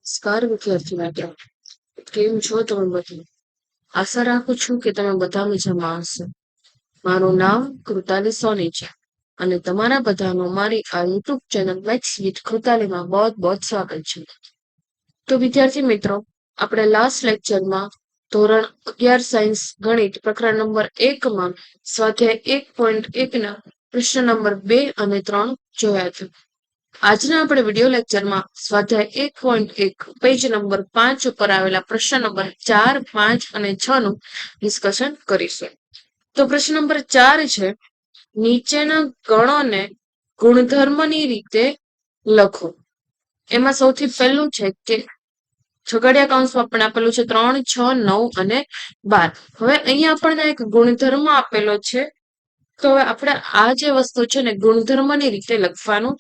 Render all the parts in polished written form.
નમસ્કાર વિદ્યાર્થી મિત્રો, કેમ છો તમે બધા? આશા રાખું છું કે તમે બધા મજામાં હશો. મારું નામ કૃતાલી સોની છે અને તમારા બધાનું મારી આ યુટ્યુબ ચેનલ મેથ્સ વિથ કૃતાલીમાં બહુ બહુ સ્વાગત છે. તો વિદ્યાર્થી મિત્રો, આપણે લાસ્ટ લેક્ચરમાં ધોરણ 11 સાયન્સ ગણિત પ્રકરણ નંબર 1 માં સ્વાધ્યાય 1.1 ના પ્રશ્ન નંબર 2 અને 3 જોયા હતા. આજના આપણે વિડિયો લેક્ચરમાં સ્વાધ્યાય 1.1 પેજ નંબર 5 ઉપર આવેલા પ્રશ્ન નંબર 4, 5 અને 6 નું ડિસ્કશન કરીશું. તો પ્રશ્ન નંબર 4 છે, નીચેના ગણોને ગુણધર્મની રીતે લખો. એમાં સૌથી પહેલું છે કે છગડિયા કૌંસમાં પણ આપેલું છે 3, 6, 9 અને 12. હવે અહીંયા આપણને એક ગુણધર્મ આપેલો છે. તો હવે આપણે આ જે વસ્તુ છે ને ગુણધર્મની રીતે લખવાનું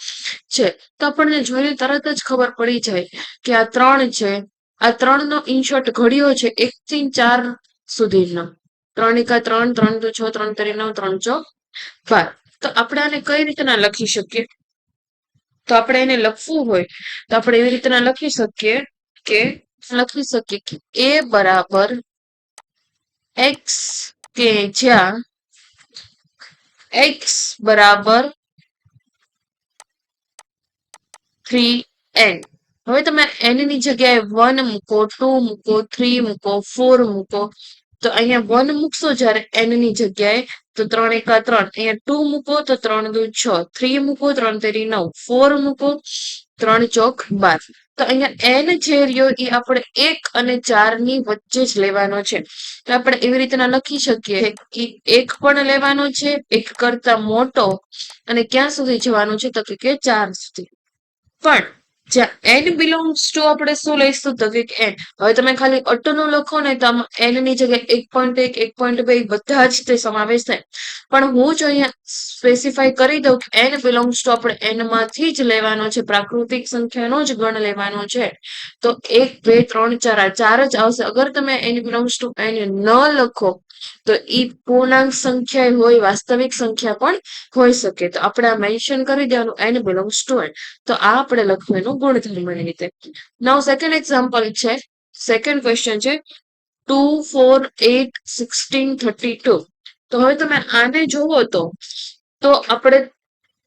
છે. તો આપણને જોઈને તરત જ ખબર પડી જાય કે આ 3 છે. આ 3 નો ઇનશોર્ટ ઘડિયો છે 1 થી 4 સુધીનો. 3 × 3, 3 × 6, 3 × 9, 3 × 12. તો આપણે આને કઈ રીતના લખી શકીએ? તો આપણે એને લખવું હોય તો આપણે એવી રીતના લખી શકીએ કે a બરાબર x કે જ્યાં x બરાબર 3n. હવે તમે n ની જગ્યાએ 1 મૂકો, 2 મૂકો, 3 મૂકો, 4 મૂકો. તો અહીંયા 1 મૂકશો જ્યારે n ની જગ્યાએ તો 3 × 3. અહીંયા 2 મૂકો તો 3 × 2 = 6, 3 મૂકો 3 × 3 = 9, 4 મૂકો 3 × 4 = 12. તો અહીંયા n જે રહ્યો એ આપણે 1 અને 4 ની વચ્ચે જ લેવાનો છે. તો આપણે એવી રીતના લખી શકીએ કે 1 પણ લેવાનો છે, 1 કરતા મોટો, અને ક્યાં સુધી જવાનું છે તો કે 4 સુધી. પણ જ્યાં n બિલોંગ્સ ટુ આપણે શું લઈશું તો કે n. હવે તમે ખાલી અટનું લખો ને તો આમાં n ની જગ્યાએ 1.1, 1.2 બધા જ તે સમાવેશ થાય. પણ હું જો અહીંયા સ્પેસિફાય કરી દઉં કે n બિલોંગ્સ ટુ આપણે n માંથી જ લેવાનો છે, પ્રાકૃતિક સંખ્યાનો જ ગણ લેવાનો છે. તો 1, 2, 3, 4 આ 4 જ આવશે. અગર તમે n બિલોંગ્સ ટુ n ન લખો તો ઈ પૂર્ણાંક સંખ્યા હોય, વાસ્તવિક સંખ્યા પણ હોઈ શકે. તો આપણે આ મેન્શન કરી દેવાનું n બિલોંગ્સ ટુ n. તો આ આપણે લખવાનું ગુણધર્મની રીતે. નાઉ સેકન્ડ એક્ઝામ્પલ છે, સેકન્ડ ક્વેશ્ચન છે 2, 4, 8, 16, 32. તો હવે તમે આને જોવો તો આપણે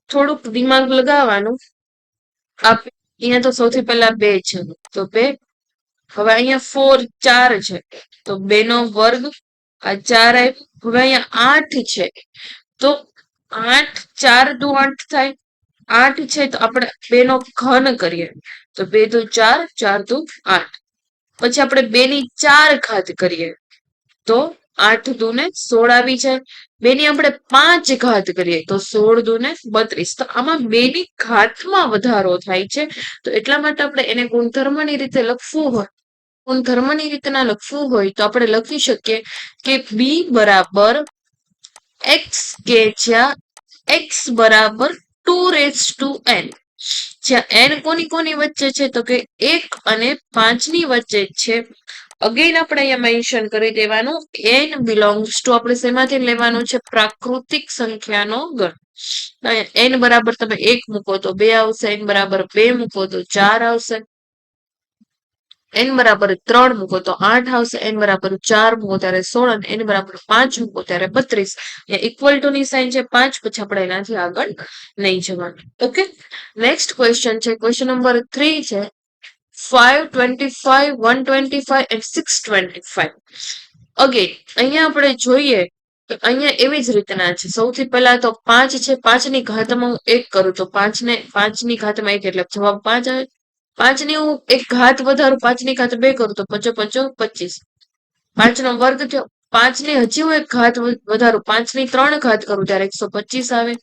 થોડુંક દિમાગ લગાવવાનું. અહીંયા તો સૌથી પહેલા 2 છે તો 2. હવે અહીંયા 4, 4 છે તો 2 નો વર્ગ, આ 4 આવ્યું. હવે અહીંયા 8 છે તો 8, 4 દુ 8 થાય. 8 છે તો આપણે 2 નો ઘન કરીએ તો 2 દુ 4, 4 દુ 8. પછી આપણે 2 ની 4 ઘાત કરીએ તો 8 દુ ને 16 આવી જાય. 2 ની આપણે 5 ઘાત કરીએ તો 16 દુ ને 32. તો આમાં 2 ની ઘાતમાં વધારો થાય છે. તો એટલા માટે આપણે એને ગુણધર્મની રીતે લખવું હોય, ગુણધર્મની રીતના લખવું હોય તો આપણે લખી શકીએ કે b બરાબર x કે જ્યાં x બરાબર 2n. જ્યાં n કોની કોની વચ્ચે છે તો કે 1 અને 5 ની વચ્ચે છે. અગેન આપણે અહીંયા મેન્શન કરી દેવાનું n બિલોંગ્સ ટુ આપણે શેમાંથી લેવાનું છે, પ્રાકૃતિક સંખ્યાનો ગણ. n બરાબર તમે 1 મૂકો તો 2 આવશે, n બરાબર 2 મૂકો તો 4 આવશે, n બરાબર 3 મૂકો તો 8 આવશે, n બરાબર 4 મૂકો ત્યારે 16, અને n બરાબર 5 મૂકો ત્યારે 32. ઇક્વલ ટુ ની સાઇન છે 5, પછી આપણે એનાથી આગળ નહીં જવાનું. ઓકે, નેક્સ્ટ ક્વેશ્ચન છે, ક્વેશ્ચન નંબર 3 છે 5, 25, 125 and 625. અગેન અહીંયા આપણે જોઈએ તો અહીંયા એવી જ રીતના છે. સૌથી પહેલા તો 5 છે, 5 ની ઘાતમાં હું 1 કરું તો 5 ની ઘાતમાં 1 એટલે જવાબ 5 આવે. 5 ની હું એક ઘાત વધારું, 5 ની ઘાત 2 કરું તો 5 × 5 = 25. 5 નો વર્ગ થયો. 5 ની હજી હું એક ઘાત વધારું, 5 ની 3 ઘાત કરું ત્યારે 125 આવે.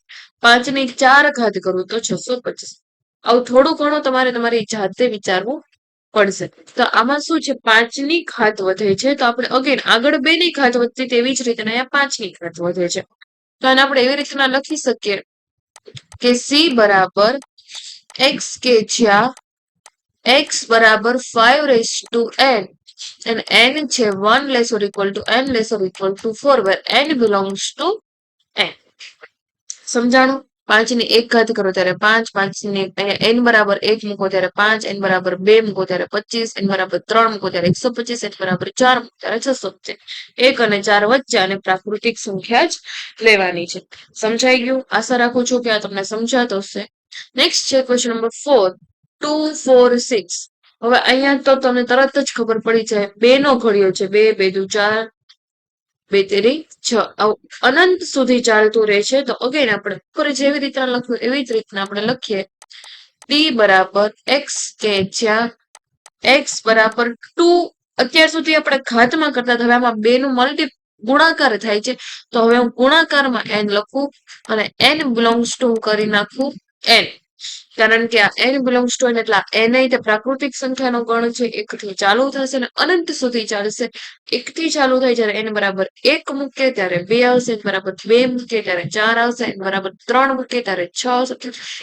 5 ની 4 ઘાત કરું તો 625. આવું થોડું ઘણું તમારે તમારી જાતે વિચારવું પડશે. તો આમાં શું છે, 5 ની ઘાત વધે છે તો આપણે અગેન આગળ 2 ની ઘાત વધતી તેવી જ રીતે અહીંયા 5 ની ઘાત વધે છે. તો આને આપણે એવી રીતના લખી શકીએ કે c બરાબર x કે જ્યાં x બરાબર 5n and n છે 1 ≤ n ≤ 4 where n belongs to n. સમજાણું? 5 ની 1 ઘાત કરો ત્યારે 5, 5 ની n બરાબર 1 મૂકો ત્યારે 5, n બરાબર 2 મૂકો ત્યારે 25, n બરાબર 3 મૂકો ત્યારે 125, n બરાબર 4 મૂકો ત્યારે 625. 1 અને 4 વચ્ચે અને પ્રાકૃતિક સંખ્યા જ લેવાની છે. સમજાઈ ગયું? આશા રાખું છું કે આ તમને સમજાતો હશે. નેક્સ્ટ છે ક્વેશ્ચન નંબર 4, 2, 4, 6. હવે અહીંયા તો તમને તરત જ ખબર પડી જાય, 2 નો ઘડિયો છે, 2, 2 દુ 4, 2 તેરી 6. અનંત સુધી ચાલતું રહે છે. તો અગેન આપણે ઉપર જેવી રીતના લખ્યું એવી જ રીતના આપણે લખીએ, t બરાબર x કે જ્યાં x બરાબર 2. અત્યાર સુધી આપણે ઘાતમાં કરતા હતા, હવે આમાં 2 નું ગુણાકાર થાય છે. તો હવે હું ગુણાકારમાં n લખું અને n બિલોંગ્સ ટુ કરી નાખું n. કારણ કે આ n બિલોંગ્સ ટુ n એટલે n તે પ્રાકૃતિક સંખ્યાનો ગણ છે. 1 થી ચાલુ થશે અને અનંત સુધી ચાલશે. 1 થી ચાલુ થાય જ્યારે n બરાબર 1 મૂકે ત્યારે 2 આવશે, n બરાબર 2 મૂકે ત્યારે 4 આવશે, n બરાબર 3 મૂકે ત્યારે 6 આવશે.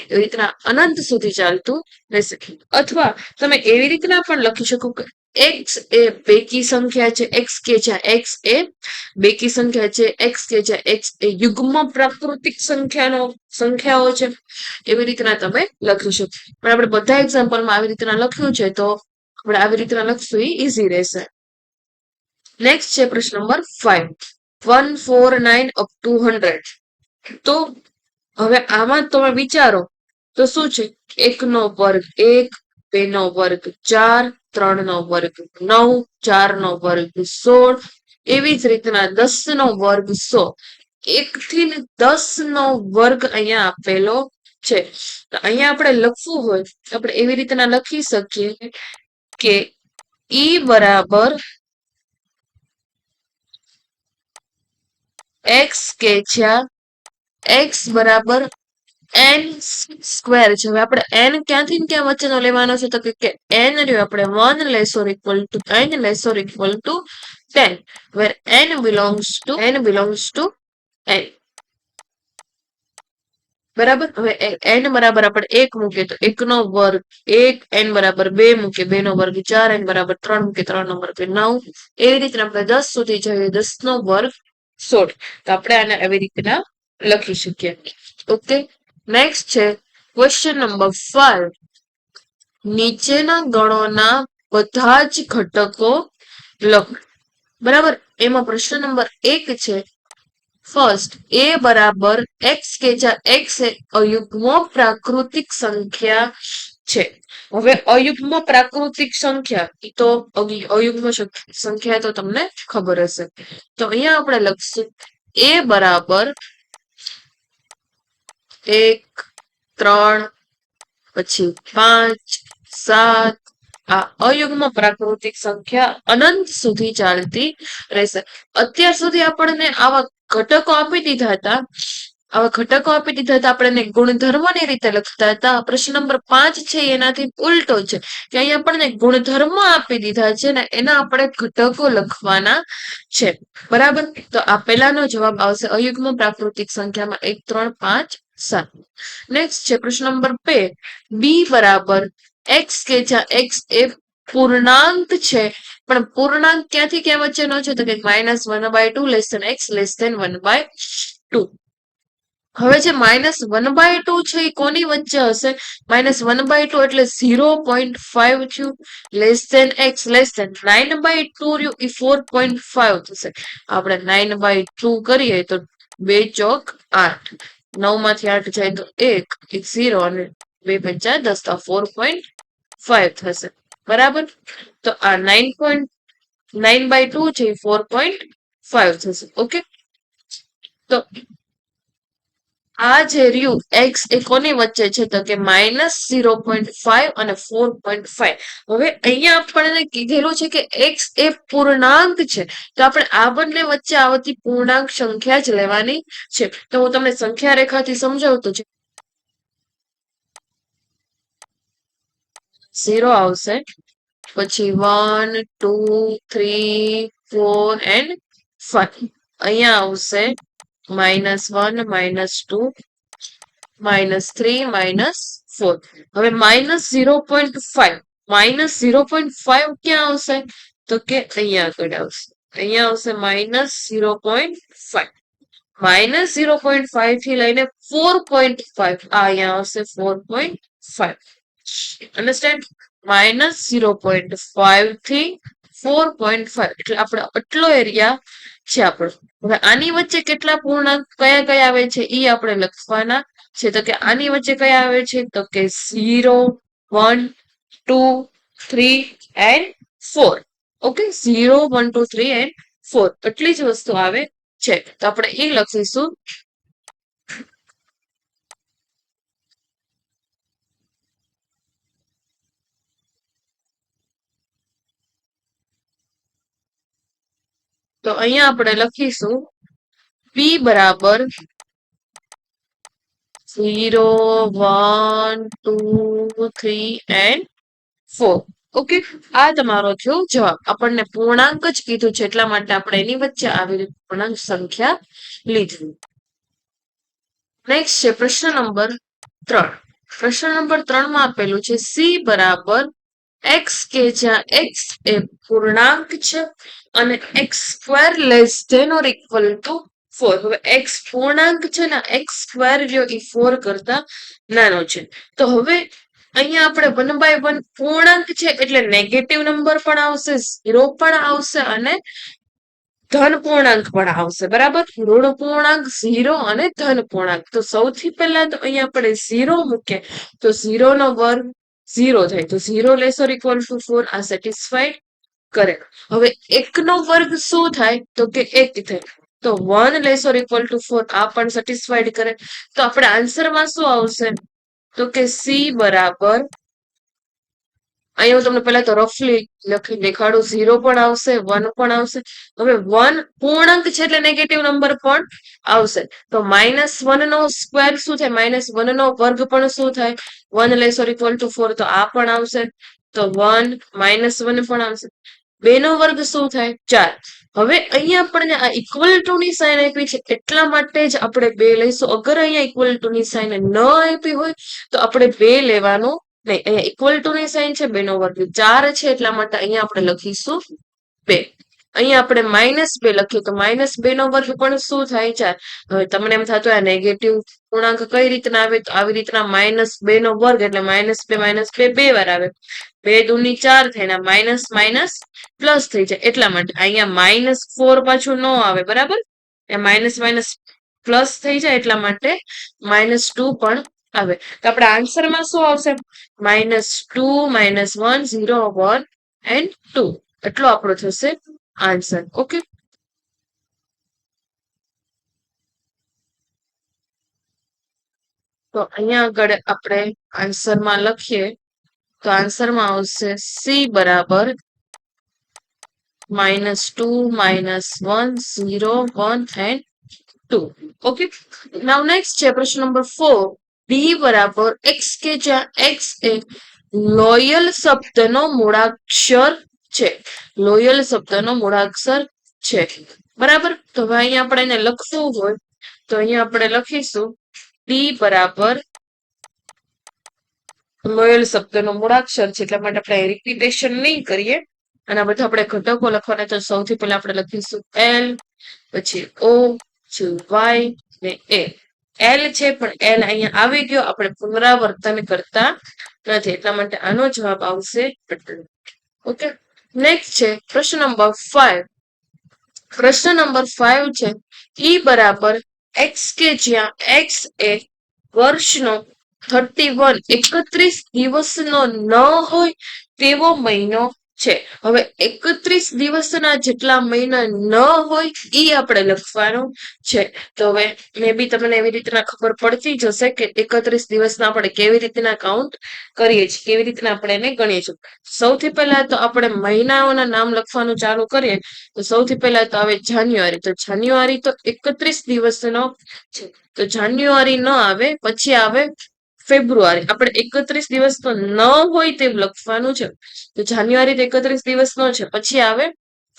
એવી રીતના અનંત સુધી ચાલતું રહેશે. અથવા તમે એવી રીતના પણ લખી શકો કે x એ બેકી સંખ્યા છે, x કે જ્યાં x એ બેકી સંખ્યા છે, x કે જ્યાં x એ યુગ્મ પ્રાકૃતિક સંખ્યાઓ છે. એવી રીતના તમે લખી શકો. પણ આપણે બધા એક્ઝામ્પલમાં આવી રીતના લખ્યું છે, તો આપણે આવી રીતના લખશું એ ઈઝી રહેશે. નેક્સ્ટ છે પ્રશ્ન નંબર 5, 149 અપ ટુ 100. તો હવે આમાં તમે વિચારો તો શું છે, 1 નો વર્ગ 1, 2 નો વર્ગ 4, 3 નો વર્ગ 9, 4 નો વર્ગ 16. એવી જ રીતના 10 નો વર્ગ 100. 1 થી 10 નો વર્ગ અહીંયા આપેલો છે. તો અહીંયા આપણે લખવું હોય આપણે એવી રીતના લખી શકીએ કે ઈ બરાબર x કે જ્યાં x બરાબર n સ્ક્વેર છે. હવે આપણે n ક્યાંથી ક્યાં વચ્ચેનો લેવાનો છે, તો કે n રહ્યો આપણે 1 less or equal to n less or equal to 10, where n belongs to n. બરાબર. હવે n બરાબર આપણે 1 મૂકીએ તો 1 નો વર્ગ 1, n બરાબર 2 મૂકીએ 2 નો વર્ગ 4, n બરાબર 3 મૂકીએ 3 નો વર્ગ 9. એવી રીતના આપણે 10 સુધી જઈએ, 10 નો વર્ગ 16. તો આપણે આને એવી રીતના લખી શકીએ. ઓકે. નેક્સ્ટ છે ક્વેશ્ચન નંબર 5, નીચેના ગણોના બધા જ ઘટકો લખો. બરાબર. એમાં પ્રશ્ન નંબર 1 છે, ફર્સ્ટ a બરાબર x કે જ્યાં x એ અયુગ્મ પ્રાકૃતિક સંખ્યા છે. હવે અયુગ્મ પ્રાકૃતિક સંખ્યા તો અયુગ્મ સંખ્યા તો તમને ખબર હશે. તો અહીંયા આપણે લખશું a બરાબર 1, 3, પછી 5, 7. આ અયુગ્મ પ્રાકૃતિક સંખ્યા અનંત સુધી ચાલતી રહેશે. અત્યાર સુધી આપણને આવા ઘટકો આપી દીધા હતા, આપણને ગુણધર્મની રીતે લખતા હતા. પ્રશ્ન નંબર 5 છે એનાથી ઉલટો છે કે અહીંયા આપણને ગુણધર્મ આપી દીધા છે ને એના આપણે ઘટકો લખવાના છે. બરાબર. તો આ પહેલાનો જવાબ આવશે અયુગ્મ પ્રાકૃતિક સંખ્યામાં 1, 3, 5, 7. નેક્સ્ટ છે પ્રશ્ન નંબર 2, b બરાબર x કે જ્યાં x એ પૂર્ણાંક છે. પણ પૂર્ણાંક ક્યાંથી ક્યાં વચ્ચેનો છે, તો કે -1/2 less than x less than 1/2. હવે જે -1/2 છે એ કોની વચ્ચે હશે? -1/2 એટલે 0.5 થયું, less than x less than 9/2 રહ્યું એ 4.5 થશે. આપણે 9/2 કરીએ તો 2 ચોક 8, 9 માંથી 8 જાય તો 1, 0 અને 2 5 10, તો 4.5 થશે. બરાબર. તો આ 9/2 છે 4.5 થશે. ઓકે. તો આ જે રહ્યું x એ કોની વચ્ચે છે, તો કે -0.5 અને 4.5. હવે અહીંયા આપણને કીધેલું છે કે x એ પૂર્ણાંક છે, તો આપણે આ બંને વચ્ચે આવતી પૂર્ણાંક સંખ્યા જ લેવાની છે. તો હું તમને સંખ્યા રેખાથી સમજાવતો છું. 0 આવશે, પછી 1, 2, 3, 4 and 5. અહીંયા આવશે -1, -2, -3, -4. હવે -0.5 ક્યાં આવશે, તો કે અહીંયા આગળ આવશે. અહીંયા આવશે -0.5. -0.5 થી લઈને 4.5 આ અહીંયા આવશે 4.5 અન્ડરસ્ટેન્ડ -0.5 થી 4.5 એટલે આપણે આટલો એરિયા છે આપણો. હવે આની વચ્ચે કેટલા પૂર્ણાંક કયા કયા આવે છે એ આપણે લખવાના છે. તો કે આની વચ્ચે કયા આવે છે તો કે 0, 1, 2, 3 એન્ડ 4. ઓકે 0, 1, 2, 3 એન્ડ 4 એટલી જ વસ્તુ આવે છે. તો આપણે એ લખીશું તો અહીંયા આપણે લખીશું p બરાબર 0, 1, 2, 3 એન્ડ 4. ઓકે આ તમારો થયો જવાબ. આપણને પૂર્ણાંક જ કીધું છે એટલા માટે આપણે એની વચ્ચે આવી પૂર્ણાંક સંખ્યા લીધી. નેક્સ્ટ છે પ્રશ્ન નંબર 3. પ્રશ્ન નંબર 3 માં આપેલું છે c બરાબર x કે જ્યાં x એ પૂર્ણાંક છે અને x square less than or equal to 4. હવે x પૂર્ણાંક છે ને x સ્ક્વેર રહ્યો એ 4 કરતા નાનો છે. તો હવે અહીંયા આપણે 1/1 પૂર્ણાંક છે એટલે નેગેટિવ નંબર પણ આવશે, 0 પણ આવશે અને ધન પૂર્ણાંક પણ આવશે. બરાબર ઋણ પૂર્ણાંક 0 અને ધન પૂર્ણાંક. તો સૌથી પહેલા તો અહીંયા આપણે 0 મૂકીએ તો 0 નો વર્ગ 0 થાય તો 0 લેસ ઓર ઇક્વલ ટુ 4 આ સેટિસ્ફાઈડ કરે. હવે 1 નો વર્ગ શું થાય તો કે 1 થાય તો 1 લેસ ઓર ઇક્વલ ટુ 4 આ પણ સેટિસ્ફાઈડ કરે. તો આપણે આન્સરમાં શું આવશે તો કે c બરાબર અહીંયા હું તમને પહેલા તો રફલી લખી દેખાડું 0 પણ આવશે 1 પણ આવશે. હવે 1 પૂર્ણાંક છે એટલે નેગેટિવ નંબર પણ આવશે. તો -1 નો સ્ક્વેર શું થાય -1 નો વર્ગ પણ શું થાય 1 લેસ ઓર ઇક્વલ ટુ 4 તો આ પણ આવશે. તો 1 -1 પણ આવશે. 2 નો વર્ગ શું થાય 4. હવે અહીંયા આપણને આ ઇક્વલ ટુ ની સાઈન આપી છે એટલા માટે જ આપણે 2 લઈશું. અગર અહીંયા ઇક્વલ ટુ ની સાઈન ન આપી હોય તો આપણે 2 લેવાનું નહીં. અહીંયા ઇક્વલ ટુ ની સાઈન છે 2 નો વર્ગ 4 છે એટલા માટે અહીંયા આપણે લખીશું 2. અહીંયા આપણે -2 લખીએ તો -2 નો વર્ગ પણ શું થાય 4. હવે તમને એમ થતું આ નેગેટિવ પૂર્ણાંક કઈ રીતના આવે તો આવી રીતના -2 નો વર્ગ એટલે -2 બે વાર આવે. 2 દૂની 4 થાય ને માઇનસ માઇનસ પ્લસ થઈ જાય એટલા માટે અહીંયા -4 પાછું ન આવે. બરાબર માઇનસ માઇનસ પ્લસ થઈ જાય એટલા માટે -2 પણ આવે. તો આપણા આન્સરમાં શું આવશે -2, -1, 0, 1 એન્ડ 2 એટલો આપણો થશે આન્સર. ઓકે તો અહીંયા આગળ આપણે આન્સરમાં લખીએ તો આન્સરમાં આવશે c બરાબર -2, -1, 0, 1 એન્ડ 2. ઓકે નાઉ નેક્સ્ટ છે પ્રશ્ન નંબર 4. d બરાબર x કે જ્યાં x એ લોયલ શબ્દનો મૂળાક્ષર છે. લોયલ શબ્દનો મૂળાક્ષર છે. બરાબર તો હવે અહીંયા આપણે એને લખવું હોય તો અહીંયા આપણે લખીશું d બરાબર લોયલ શબ્દનો મૂળાક્ષર છે એટલા માટે આપણે રિપીટેશન નહીં કરીએ અને આ બધા આપણે ઘટકો લખવાના તો સૌથી પહેલા આપણે લખીશું l પછી o પછી y ને a. l છે પણ l અહીંયા આવી ગયો આપણે પુનરાવર્તન કરતા નથી એટલા માટે આનો જવાબ આવશે આટલો. ઓકે નેક્સ્ટ છે પ્રશ્ન નંબર 5. પ્રશ્ન નંબર 5 છે e બરાબર x કે જ્યાં x એ વર્ષનો 31 દિવસનો ન હોય તેવો મહિનો છે. હવે 31 દિવસના જેટલા મહિના ન હોય એ આપણે લખવાનું છે. તો હવે મે બી તમને એવી રીતના ખબર પડતી જશે કે 31 દિવસના આપણે કેવી રીતના કાઉન્ટ કરીએ છીએ, કેવી રીતના આપણે એને ગણીએ છીએ. સૌથી પહેલા તો આપણે મહિનાઓના નામ લખવાનું ચાલુ કરીએ તો સૌથી પહેલા તો આવે જાન્યુઆરી. તો જાન્યુઆરી તો 31 દિવસનો છે તો જાન્યુઆરી ન આવે. પછી આવે ફેબ્રુઆરી. આપણે 31 દિવસ તો ન હોય તેમ લખવાનું છે. તો જાન્યુઆરી તો 31 દિવસનો છે. પછી આવે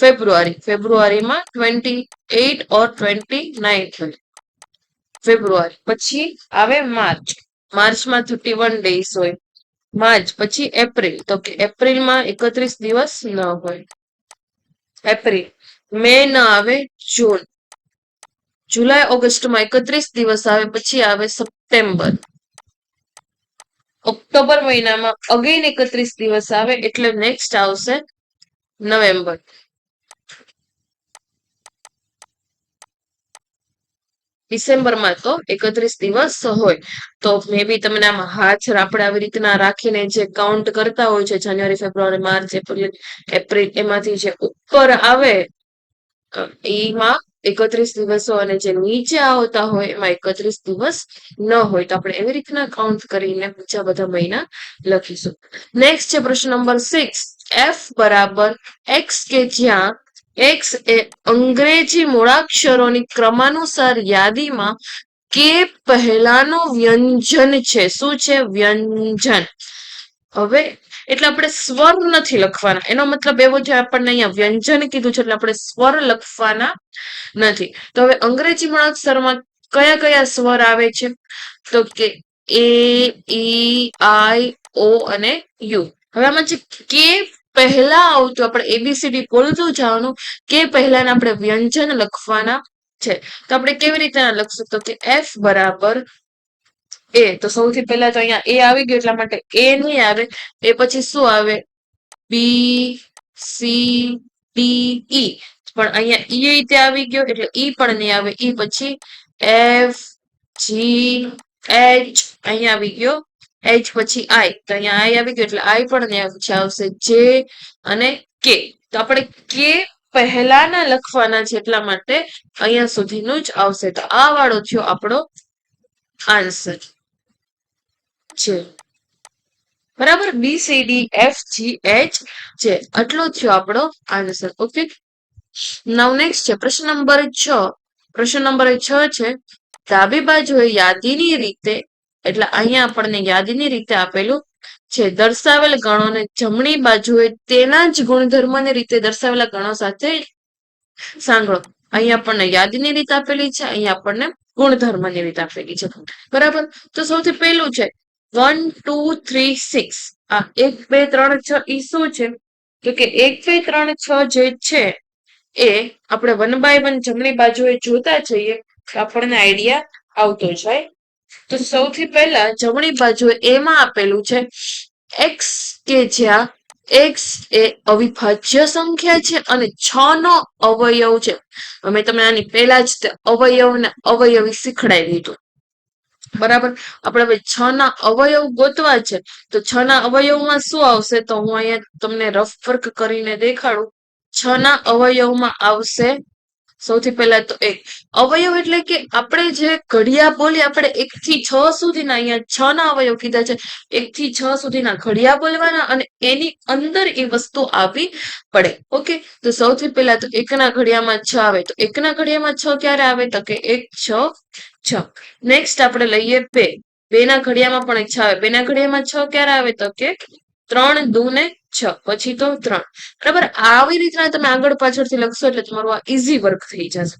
ફેબ્રુઆરી. ફેબ્રુઆરીમાં 28 ઓર 29 હોય ફેબ્રુઆરી. પછી આવે માર્ચ. માર્ચમાં 31 ડેઝ હોય માર્ચ. પછી એપ્રિલ તો કે એપ્રિલમાં 31 દિવસ ન હોય એપ્રિલ. મે ન આવે જૂન. જુલાઈ ઓગસ્ટમાં 31 દિવસ આવે, પછી આવે સપ્ટેમ્બર. ઓક્ટોબર મહિનામાં અગેન 31 દિવસ આવે, એટલે નેક્સ્ટ આવશે નવેમ્બર. ડિસેમ્બરમાં તો 31 દિવસ હોય. તો મે બી તમને આમાં હાથ આપણે આવી રીતના રાખીને જે કાઉન્ટ કરતા હોય છે, જાન્યુઆરી, ફેબ્રુઆરી, માર્ચ, એપ્રિલ, એમાંથી જે ઉપર આવે એમાં 31 દિવસો, અને જે નીચે આવતા હોય એમાં 31 દિવસ ન હોય. તો આપણે એવી રીતના કાઉન્ટ કરીને બીજા બધા મહિના લખીશું. નેક્સ્ટ છે પ્રશ્ન નંબર 6. એફ બરાબર એક્સ, કે જ્યાં એક્સ એ અંગ્રેજી મૂળાક્ષરોની ક્રમાનુસાર યાદીમાં કે પહેલાનો વ્યંજન છે. શું છે? વ્યંજન. હવે એટલે આપણે સ્વર નથી લખવાના, એનો મતલબ એવો છે આપણને અહીંયા વ્યંજન કીધું છે એટલે આપણે સ્વર લખવાના નથી. તો હવે અંગ્રેજી મૂળાક્ષરમાં કયા કયા સ્વર આવે છે? તો કે એ, ઈ, આઈ, ઓ અને યુ. હવે આમાં જે કે પહેલા આવતું આપણે એબીસીડી બોલતું જવાનું, કે પહેલાના આપણે વ્યંજન લખવાના છે. તો આપણે કેવી રીતે લખશું? તો કે એફ બરાબર એ. તો સૌથી પહેલા તો અહીંયા એ આવી ગયું એટલા માટે એ નહીં આવે. એ પછી શું આવે? બી, સી, ડી, ઈ. પણ અહીંયા ઈ તે આવી ગયો એટલે ઈ પણ નહીં આવે. ઈ પછી એફ, જી, એચ. અહીંયા આવી ગયો એચ, પછી આઈ. તો અહીંયા આઈ આવી ગયો એટલે આઈ પણ નહીં આવે. પછી આવશે જે અને કે. તો આપણે કે પહેલાના લખવાના છે એટલા માટે અહીંયા સુધીનું જ આવશે. તો આ વાળો થયો આપણો આન્સર છે. બરાબર? બી, સી, ડી, એફ, જી, એચ, જે. આટલો થયો આપણો આન્સર. ઓકે. નાઉ નેક્સ્ટ છે પ્રશ્ન નંબર 6. પ્રશ્ન નંબર 6 છે ડાબી બાજુએ યાદીની રીતે, એટલે અહીંયા આપણને યાદીની રીતે આપેલું છે, દર્શાવેલ ગણોને જમણી બાજુએ તેના જ ગુણધર્મની રીતે દર્શાવેલા ગણો સાથે સાંગળો. અહીંયા આપણને યાદીની રીત આપેલી છે, અહીંયા આપણને ગુણધર્મની રીત આપેલી છે. બરાબર? તો સૌથી પહેલું છે 1, 2, 3, 6. આ 1, 2, 3, 6 ઈ શું છે? તો કે 1, 2, 3, 6 જે છે એ આપણે 1 by 1 જમણી બાજુએ જોતા જઈએ તો આપણને આઈડિયા આવતો જાય. તો સૌથી પહેલા જમણી બાજુએ એમાં આપેલું છે એક્સ, કે જ્યાં એક્સ એ અવિભાજ્ય સંખ્યા છે અને 6 નો અવયવ છે. અમે તમને આની પહેલા જ અવયવ ને અવયવી શીખડાવી દીધું. બરાબર? આપણે હવે 6 ના અવયવ ગોતવા છે. તો 6 ના અવયવમાં શું આવશે? તો હું અહીંયા તમને રફ વર્ક કરીને દેખાડું. 6 ના અવયવમાં આવશે સૌથી પહેલા તો એક અવયવ, એટલે કે આપણે જે ઘડિયા બોલી, આપણે 1 થી 6 સુધીના, અહીંયા 6 ના અવયવ કીધા છે. 1 થી 6 સુધીના ઘડિયા બોલવાના અને એની અંદર એ વસ્તુ આવી પડે. ઓકે. તો સૌથી પહેલા તો 1 ના ઘડિયામાં 6 આવે. તો 1 ના ઘડિયામાં 6 ક્યારે આવે? તો કે 1, 6, 6. નેક્સ્ટ આપણે લઈએ 2. 2 ના ઘડિયામાં પણ 6 આવે. 2 ના ઘડિયામાં 6 ક્યારે આવે? તો કે 3, 2 ને 6, પછી તો 3. બરાબર? આવી રીતના તમે આગળ પાછળથી લખશો એટલે તમારું આ ઈઝી વર્ક થઈ જશે.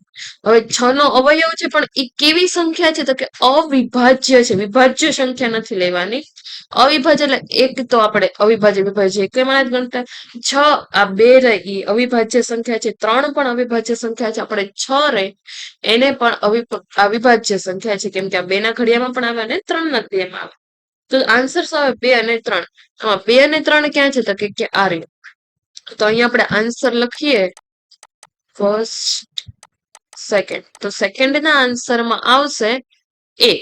હવે 6 નો અવયવ છે પણ એ કેવી સંખ્યા છે? તો કે અવિભાજ્ય છે. વિભાજ્ય સંખ્યા નથી લેવાની. અવિભાજ્ય એટલે એક તો આપણે અવિભાજ્ય વિભાજ્ય એકમાં જ ગણતા. 6 આ 2 રહી એ અવિભાજ્ય સંખ્યા છે. 3 પણ અવિભાજ્ય સંખ્યા છે. આપણે 6 રહે એને પણ અવિભાજ્ય સંખ્યા છે, કેમ કે આ 2 ના ઘડિયામાં પણ આવે અને 3 ના ઘડિયામાં આવે. તો આન્સર શું આવે? 2 અને 3. આમાં 2 અને 3 ક્યાં છે? તો કે આ રહ્યું. તો અહીંયા આપણે આન્સર લખીએ ફર્સ્ટ, સેકન્ડ. તો સેકન્ડ ના આન્સરમાં આવશે એ.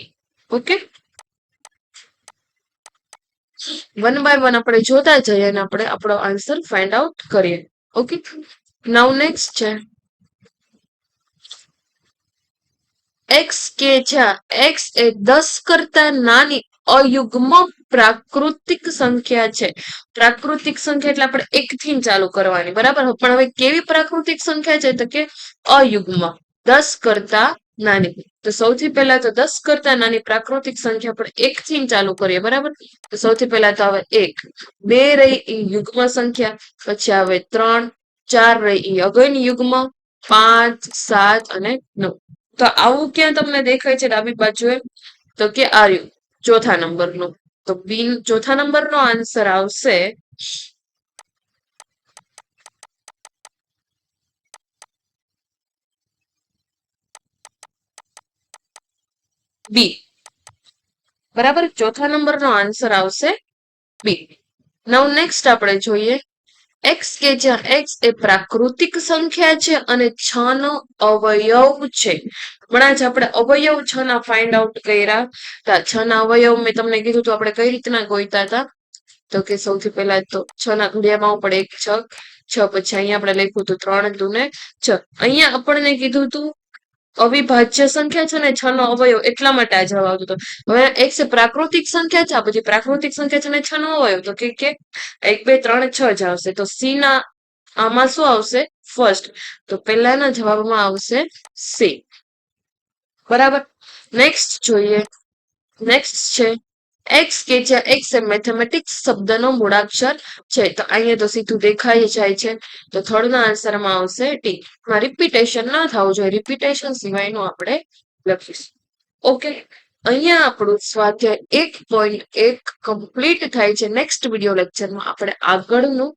ઓકે. 1 by 1 આપણે જોતા જઈએ અને આપણે આપણો આન્સર ફાઇન્ડ આઉટ કરીએ. ઓકે. નાઉ નેક્સ્ટ છે એક્સ, કે જ્યાં એક્સ એ 10 કરતા નાની અયુગ્મ પ્રાકૃતિક સંખ્યા છે. પ્રાકૃતિક સંખ્યા એટલે આપણે 1 થી ચાલુ કરવાની. બરાબર? પણ હવે કેવી પ્રાકૃતિક સંખ્યા છે? તો કે અયુગ્મ, 10 કરતા નાની. તો સૌથી પહેલા તો 10 કરતા નાની પ્રાકૃતિક સંખ્યા આપણે 1 થી ચાલુ કરીએ. બરાબર? તો સૌથી પહેલા તો આવે 1. 2 રહી એ યુગ્મ સંખ્યા, પછી આવે 3, 4 રહી એ અગણ્ય યુગ્મ, 5, 7 અને 9. તો આવું ક્યાં તમને દેખાય છે ડાબી બાજુએ? તો કે આર્યું ચોથા નંબરનું. તો બી ચોથા નંબરનો આન્સર આવશે બી. બરાબર, ચોથા નંબરનો આન્સર આવશે બી. નાઉ નેક્સ્ટ આપણે જોઈએ એક્સ કે જ્યાં એક્સ એ પ્રાકૃતિક સંખ્યા છે અને 6 નો અવયવ છે. હમણાં જ આપણે અવયવ 6 ના ફાઇન્ડ આઉટ કર્યા. 6 ના અવયવ મેં તમને કીધું તો આપણે કઈ રીતના ગોઈતા હતા, તો કે સૌથી પહેલા તો 6 ના ઘડિયામાં પડે 1 6, 6 પછી અહીંયા આપણે લખ્યું હતું 3 દુને 6. અહીંયા આપણને કીધું હતું અવિભાજ્ય સંખ્યા છે ને 6 નો અવયવ, એટલા માટે આ જવાબ આવતો હતો. હવે એક્સ એ પ્રાકૃતિક સંખ્યા છે, પછી પ્રાકૃતિક સંખ્યા છે ને 6 નો અવયવ, તો કે 1 2 3 6 જ આવશે. તો સી ના આમાં શું આવશે ફર્સ્ટ, તો પહેલાના જવાબમાં આવશે સી. બરાબર, નેક્સ્ટ જોઈએ. નેક્સ્ટ છે એક્સ કે જ્યાં એક્સ એ મેથેમેટિક્સ શબ્દનો મૂળાક્ષર છે. તો અહીંયા તો સીધું દેખાઈ જાય છે. તો થર્ડ ના આન્સરમાં આવશે ટી. માં રિપીટેશન ના થવું જોઈએ, રિપીટેશન સિવાયનું આપણે લખીશું. ઓકે, અહીંયા આપણું સ્વાધ્યાય 1.1 કમ્પ્લીટ થાય છે. નેક્સ્ટ વિડીયો લેક્ચરમાં આપણે આગળનું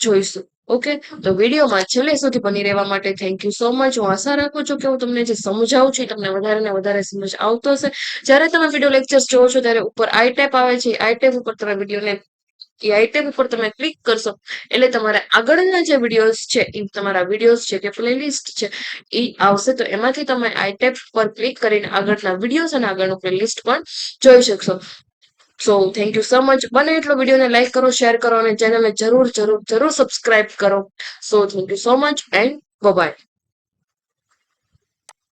જોઈશું. ઓકે, તો વિડીયોમાં છેલ્લે સુધી બની રહેવા માટે થેન્ક યુ સો મચ. હું આશા રાખું છું કે હું તમને જે સમજાવું છું તમને વધારે ને વધારે સમજ આવતો હશે. જ્યારે તમે વિડીયો લેક્ચર્સ જોવો છો ત્યારે ઉપર આઈ ટેપ આવે છે, આઈ ટેપ ઉપર તમે વિડીયોને આઈ ટેપ ઉપર તમે ક્લિક કરશો એટલે તમારે આગળના જે વિડીયોઝ છે એ તમારા વિડીયોઝ છે કે પ્લેલિસ્ટ છે એ આવશે. તો એમાંથી તમે આઈ ટેપ પર ક્લિક કરીને આગળના વિડીયોઝ અને આગળનું પ્લેલિસ્ટ પણ જોઈ શકશો. સો થેન્ક યુ સો મચ. બને એટલો વિડીયોને લાઈક કરો, શેર કરો અને ચેનલને જરૂર જરૂર જરૂર સબસ્ક્રાઇબ કરો. So thank you so much and by.